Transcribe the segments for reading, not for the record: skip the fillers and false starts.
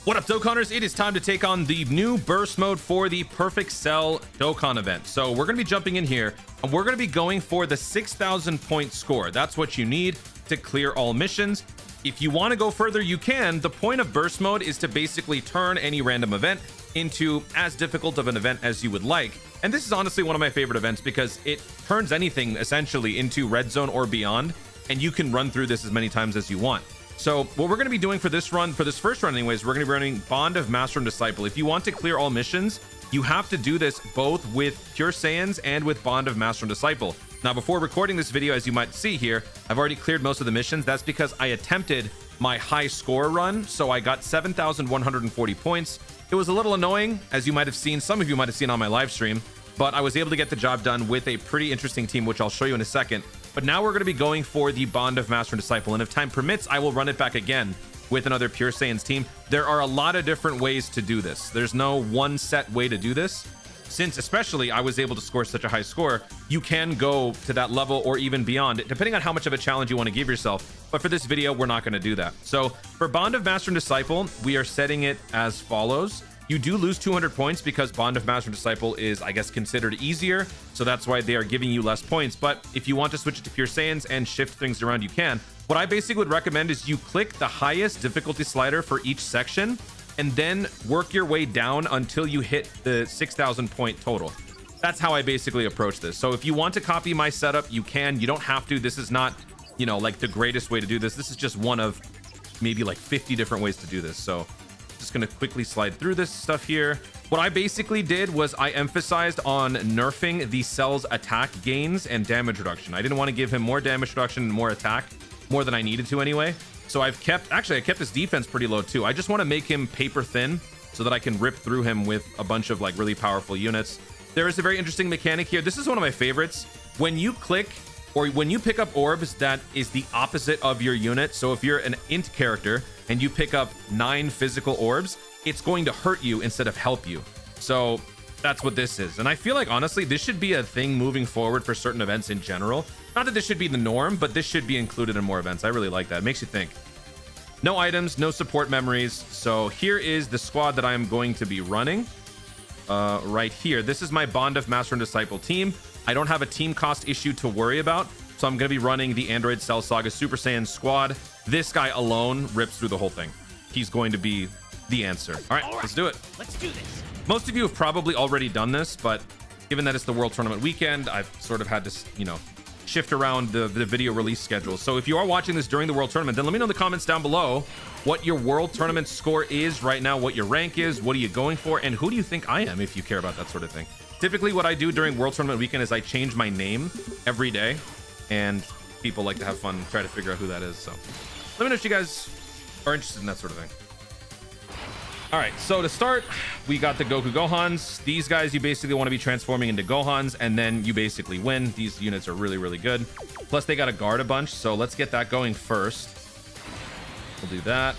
What up, Dokkanners? It is time to take on the new burst mode for the Perfect Cell Dokkan event. So we're going to be jumping in here and we're going to be going for the 6,000 point score. That's what you need to clear all missions. If you want to go further, you can. The point of burst mode is to basically turn any random event into as difficult of an event as you would like. And this is honestly one of my favorite events because it turns anything essentially into red zone or beyond, and you can run through this as many times as you want. So what we're going to be doing for this run, for this first run anyways, we're going to be running Bond of Master and Disciple. If you want to clear all missions, you have to do this both with Pure Saiyans and with Bond of Master and Disciple. Now, before recording this video, as you might see here, I've already cleared most of the missions. That's because I attempted my high score run, so I got 7,140 points. It was a little annoying, as you might have seen, some of you might have seen on my live stream, but I was able to get the job done with a pretty interesting team, which I'll show you in a second. But now we're going to be going for the Bond of Master and Disciple, and if time permits, I will run it back again with another Pure Saiyans team. There are a lot of different ways to do this. There's no one set way to do this. Since especially I was able to score such a high score, you can go to that level or even beyond, depending on how much of a challenge you want to give yourself. But for this video, we're not going to do that. So for Bond of Master and Disciple, we are setting it as follows. You do lose 200 points because Bond of Master and Disciple is, I guess, considered easier. So that's why they are giving you less points. But if you want to switch it to Pure Saiyans and shift things around, you can. What I basically would recommend is you click the highest difficulty slider for each section and then work your way down until you hit the 6,000 point total. That's how I basically approach this. So if you want to copy my setup, you can. You don't have to. This is not, you know, like the greatest way to do this. This is just one of maybe like 50 different ways to do this. So just going to quickly slide through this stuff here. What I basically did was I emphasized on nerfing the Cell's attack gains and damage reduction. I didn't want to give him more damage reduction and more attack, more than I needed to anyway. So I kept his defense pretty low too. I just want to make him paper thin so that I can rip through him with a bunch of like really powerful units. There is a very interesting mechanic here. This is one of my favorites. When you click or when you pick up orbs that is the opposite of your unit. So if you're an int character and you pick up 9 physical orbs, it's going to hurt you instead of help you. So that's what this is. And I feel like, honestly, this should be a thing moving forward for certain events in general. Not that this should be the norm, but this should be included in more events. I really like that. It makes you think. No items, no support memories. So here is the squad that I am going to be running right here. This is my Bond of Master and Disciple team. I don't have a team cost issue to worry about. So I'm going to be running the Android Cell Saga Super Saiyan squad. This guy alone rips through the whole thing. He's going to be the answer. All right, let's do it. Let's do this. Most of you have probably already done this, but given that it's the World Tournament weekend, I've sort of had to, you know, shift around the video release schedule. So if you are watching this during the World Tournament, then let me know in the comments down below what your World Tournament score is right now, what your rank is, what are you going for, and who do you think I am if you care about that sort of thing. Typically what I do during World Tournament weekend is I change my name every day, and people like to have fun, try to figure out who that is. So let me know if you guys are interested in that sort of thing. All right, so to start, we got the Goku Gohans. These guys you basically want to be transforming into Gohans, and then you basically win. These units are really, really good. Plus, they got to guard a bunch, so let's get that going first. We'll do that.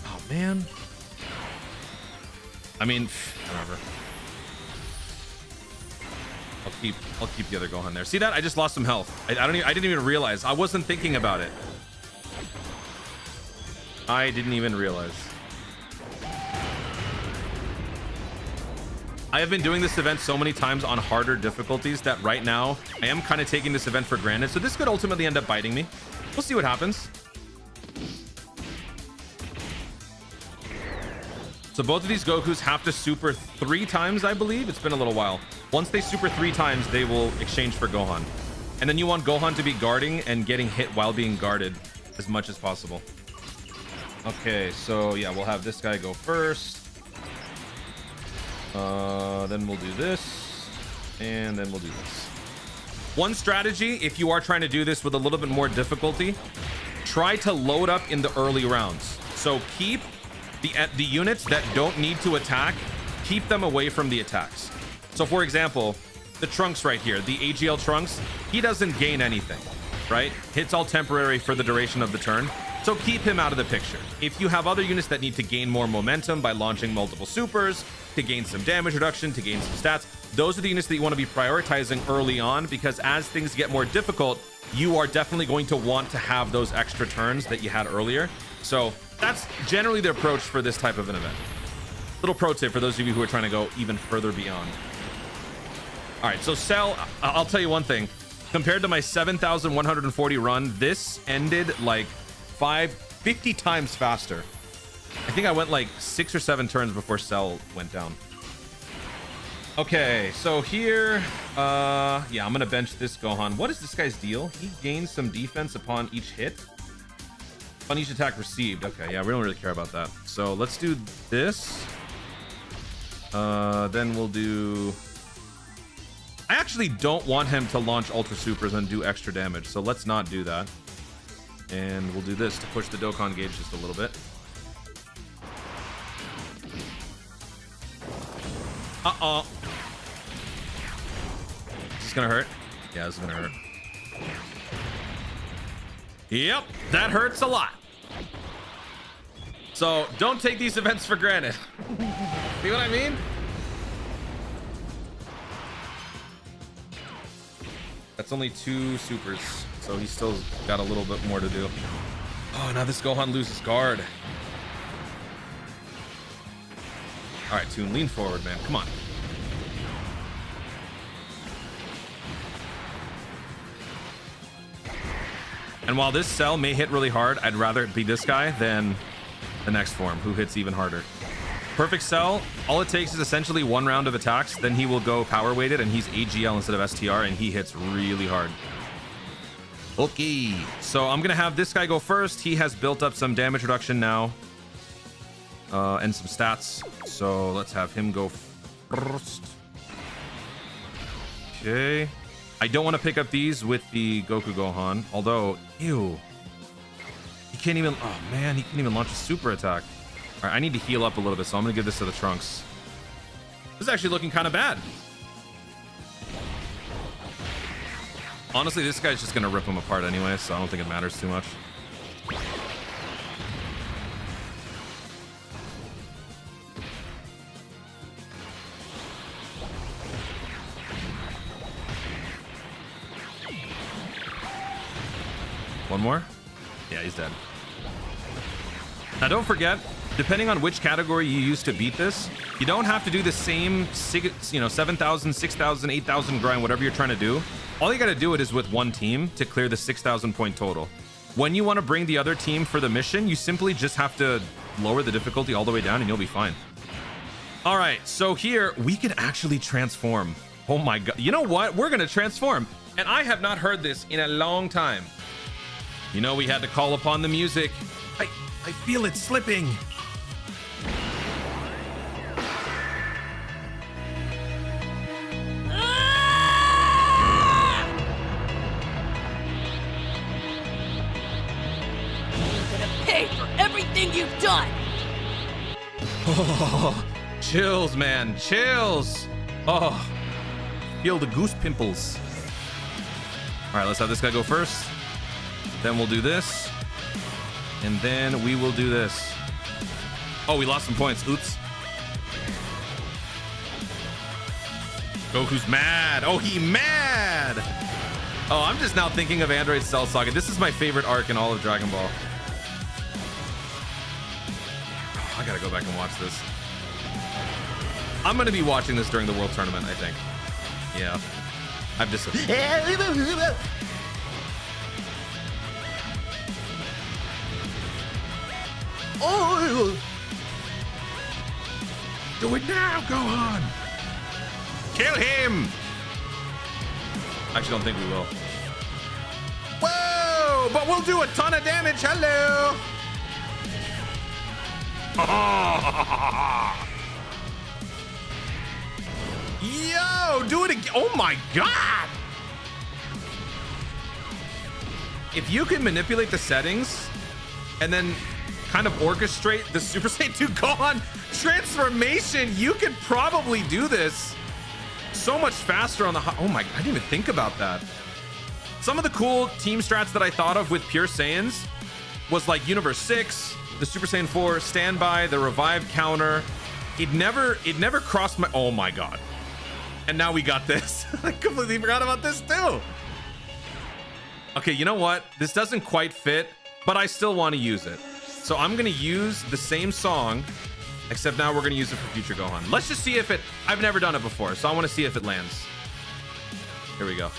Oh, man. I mean, whatever. I'll keep the other Gohan there. See that? I just lost some health. I didn't even realize. I wasn't thinking about it. I didn't even realize. I have been doing this event so many times on harder difficulties that right now I am kind of taking this event for granted. So this could ultimately end up biting me. We'll see what happens. So both of these Gokus have to super 3 times, I believe. It's been a little while. Once they super 3 times, they will exchange for Gohan. And then you want Gohan to be guarding and getting hit while being guarded as much as possible. Okay, so yeah, we'll have this guy go first. Then we'll do this, and then we'll do this. One strategy, if you are trying to do this with a little bit more difficulty, try to load up in the early rounds. So keep the units that don't need to attack, keep them away from the attacks. So for example, the Trunks right here, the AGL Trunks, he doesn't gain anything, right? It's all temporary for the duration of the turn. So keep him out of the picture. If you have other units that need to gain more momentum by launching multiple supers, to gain some damage reduction, to gain some stats, those are the units that you want to be prioritizing early on, because as things get more difficult, you are definitely going to want to have those extra turns that you had earlier. So that's generally the approach for this type of an event. Little pro tip for those of you who are trying to go even further beyond. All right, so Cell, I'll tell you one thing. Compared to my 7,140 run, this ended like 50 times faster. I think I went like 6 or 7 turns before Cell went down. Okay, so here, yeah, I'm gonna bench this Gohan. What is this guy's deal? He gains some defense upon each hit. On each attack received. Okay, yeah, we don't really care about that. So let's do this. Then we'll do... I actually don't want him to launch Ultra Supers and do extra damage, so let's not do that. And we'll do this to push the Dokkan gauge just a little bit. Uh-oh. Is this gonna hurt? Yeah, this is gonna hurt. Yep, that hurts a lot. So don't take these events for granted. See what I mean? That's only 2 supers, so he's still got a little bit more to do. Oh, now this Gohan loses guard. All right, Toon, lean forward, man. Come on. And while this Cell may hit really hard, I'd rather it be this guy than the next form, who hits even harder. Perfect Cell, all it takes is essentially 1 round of attacks, then he will go power weighted and he's AGL instead of STR, and he hits really hard. Okay, so I'm gonna have this guy go first. He has built up some damage reduction now, and some stats. So let's have him go first. Okay. I don't want to pick up these with the Goku Gohan, although, ew. He can't even, oh man, he can't even launch a super attack. All right, I need to heal up a little bit, so I'm gonna give this to the Trunks. This is actually looking kind of bad. Honestly, this guy's just gonna rip him apart anyway, so I don't think it matters too much. One more? Yeah, he's dead. Now don't forget, depending on which category you use to beat this, you don't have to do the same 7,000, 6,000, 8,000 grind, whatever you're trying to do. All you got to do it is with one team to clear the 6,000 point total. When you want to bring the other team for the mission, you simply just have to lower the difficulty all the way down and you'll be fine. All right, so here we can actually transform. Oh my God. You know what? We're going to transform. And I have not heard this in a long time. You know, we had to call upon the music. I feel it slipping. Everything you've done. Oh, chills, man, chills. Oh, feel the goose pimples. All right, let's have this guy go first. Then we'll do this. And then we will do this. Oh, we lost some points. Oops. Goku's mad. Oh, he mad. Oh, I'm just now thinking of Android Cell Saga. This is my favorite arc in all of Dragon Ball. I gotta go back and watch this. I'm gonna be watching this during the World Tournament, I think. Yeah. I've just... Oh! Do it now, Gohan! Kill him! I actually don't think we will. Whoa! But we'll do a ton of damage. Hello! Yo, do it again. Oh my God. If you can manipulate the settings and then kind of orchestrate the Super Saiyan 2 Gohan transformation, you could probably do this so much faster on the... Oh my, I didn't even think about that. Some of the cool team strats that I thought of with Pure Saiyans was like Universe 6, the Super Saiyan 4 standby, the revive counter. It never crossed my... Oh my God. And now we got this. I completely forgot about this too. Okay, you know what? This doesn't quite fit, but I still want to use it. So I'm gonna use the same song, except now we're gonna use it for future Gohan. Let's just see if it, I've never done it before, so I wanna see if it lands. Here we go.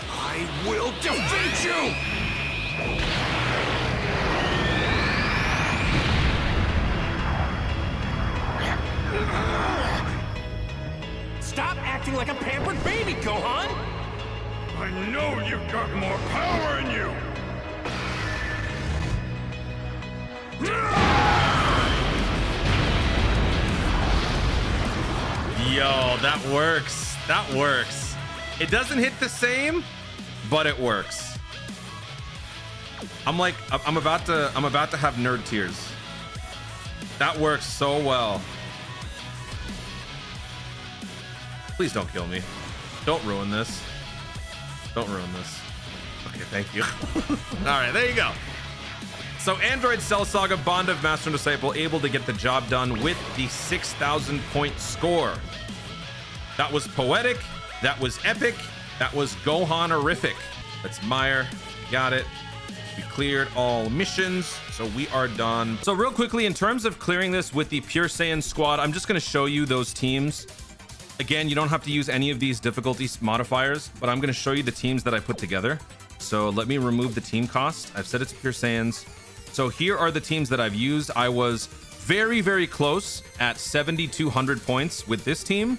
I will defeat you! Stop acting like a pampered baby, Gohan! I know you've got more power in you! Yo, that works. That works. It doesn't hit the same, but it works. I'm like, I'm about to have nerd tears. That works so well. Please don't kill me. Don't ruin this. Don't ruin this. Okay, thank you. All right, there you go. So Android Cell Saga Bond of Master and Disciple able to get the job done with the 6,000 point score. That was poetic. That was epic. That was Gohan-erific. That's Meyer. Got it. We cleared all missions, so we are done. So real quickly, in terms of clearing this with the Pure Saiyan squad, I'm just going to show you those teams. Again, you don't have to use any of these difficulty modifiers, but I'm going to show you the teams that I put together. So let me remove the team cost. I've set it to Pure Saiyans. So here are the teams that I've used. I was very, very close at 7,200 points with this team.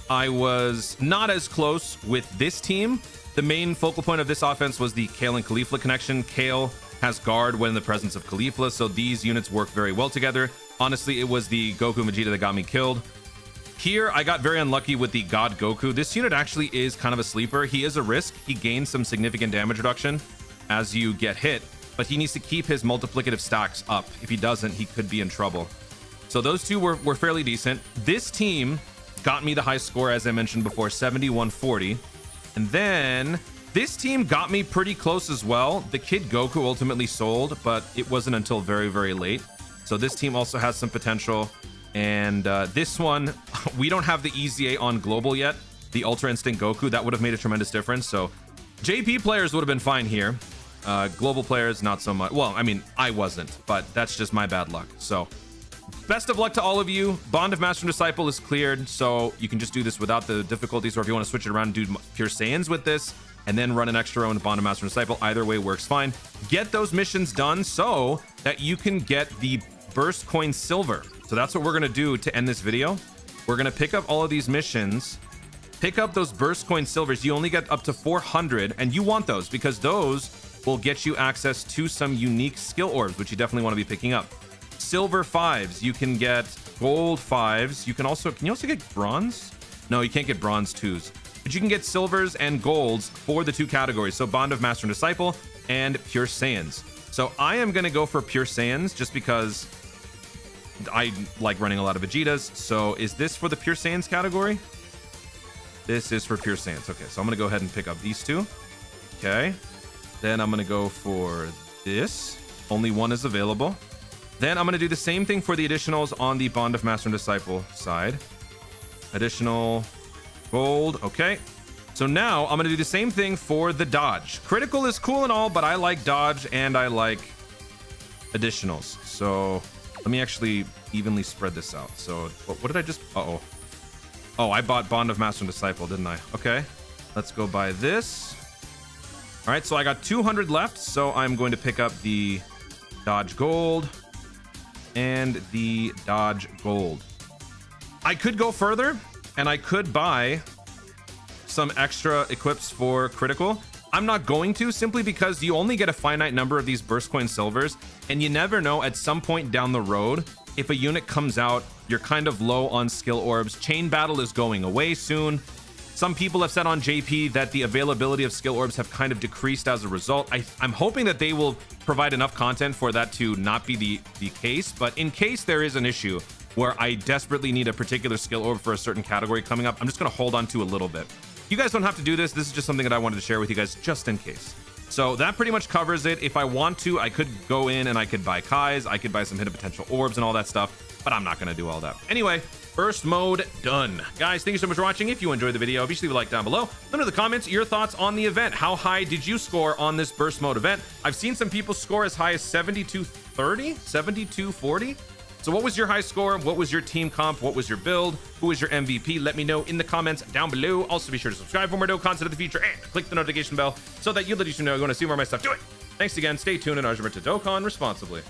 I was not as close with this team. The main focal point of this offense was the Kale and Caulifla connection. Kale has guard when in the presence of Caulifla, so these units work very well together. Honestly, it was the Goku and Vegeta that got me killed. Here, I got very unlucky with the God Goku. This unit actually is kind of a sleeper. He is a risk. He gains some significant damage reduction as you get hit, but he needs to keep his multiplicative stacks up. If he doesn't, he could be in trouble. So those two were fairly decent. This team got me the high score, as I mentioned before, 7140. And then this team got me pretty close as well. The Kid Goku ultimately sold, but it wasn't until very, very late. So this team also has some potential. And this one, we don't have the EZA on global yet. The Ultra Instinct Goku, that would have made a tremendous difference. So JP players would have been fine here. Global players, not so much. Well, I mean, I wasn't, but that's just my bad luck. So best of luck to all of you. Bond of Master and Disciple is cleared, so you can just do this without the difficulties, or if you want to switch it around and do Pure Saiyans with this, and then run an extra round of Bond of Master and Disciple, either way works fine. Get those missions done so that you can get the Burst Coin Silver. So that's what we're going to do to end this video. We're going to pick up all of these missions, pick up those Burst Coin Silvers. You only get up to 400, and you want those because those will get you access to some unique skill orbs, which you definitely want to be picking up. Silver 5s, you can get gold 5s. Can you also get bronze? No, you can't get bronze 2s, but you can get silvers and golds for the two categories. So Bond of Master and Disciple and Pure Saiyans. So I am going to go for Pure Saiyans just because I like running a lot of Vegetas. So is this for the Pure Saiyans category? This is for Pure Saiyans. Okay, so I'm going to go ahead and pick up these two. Okay. Then I'm going to go for this. Only one is available. Then I'm going to do the same thing for the additionals on the Bond of Master and Disciple side. Additional gold. Okay. So now I'm going to do the same thing for the dodge. Critical is cool and all, but I like dodge and I like additionals. So let me actually evenly spread this out. So what did I just... Uh-oh. Oh, I bought Bond of Master and Disciple, didn't I? Okay. Let's go buy this. All right. So I got 200 left. So I'm going to pick up the dodge gold and the dodge gold. I could go further and I could buy some extra equips for critical. I'm not going to, simply because you only get a finite number of these burst coin silvers, and you never know at some point down the road if a unit comes out, you're kind of low on skill orbs. Chain battle is going away soon. Some people have said on JP that the availability of skill orbs have kind of decreased as a result. I'm hoping that they will provide enough content for that to not be the case, but in case there is an issue where I desperately need a particular skill orb for a certain category coming up, I'm just going to hold on to a little bit. You guys don't have to do this. This is just something that I wanted to share with you guys just in case. So that pretty much covers it. If I want to, I could go in and I could buy Kais, I could buy some hidden potential orbs and all that stuff, but I'm not going to do all that. Anyway, burst mode done. Guys, thank you so much for watching. If you enjoyed the video, be sure to leave a like down below. Let me know in the comments your thoughts on the event. How high did you score on this burst mode event? I've seen some people score as high as 7230, 7240. So what was your high score? What was your team comp? What was your build? Who was your MVP? Let me know in the comments down below. Also, be sure to subscribe for more Dokkan content in the future and click the notification bell so that you'll let you know you want to see more of my stuff. Do it. Thanks again. Stay tuned and remember to Dokkan responsibly.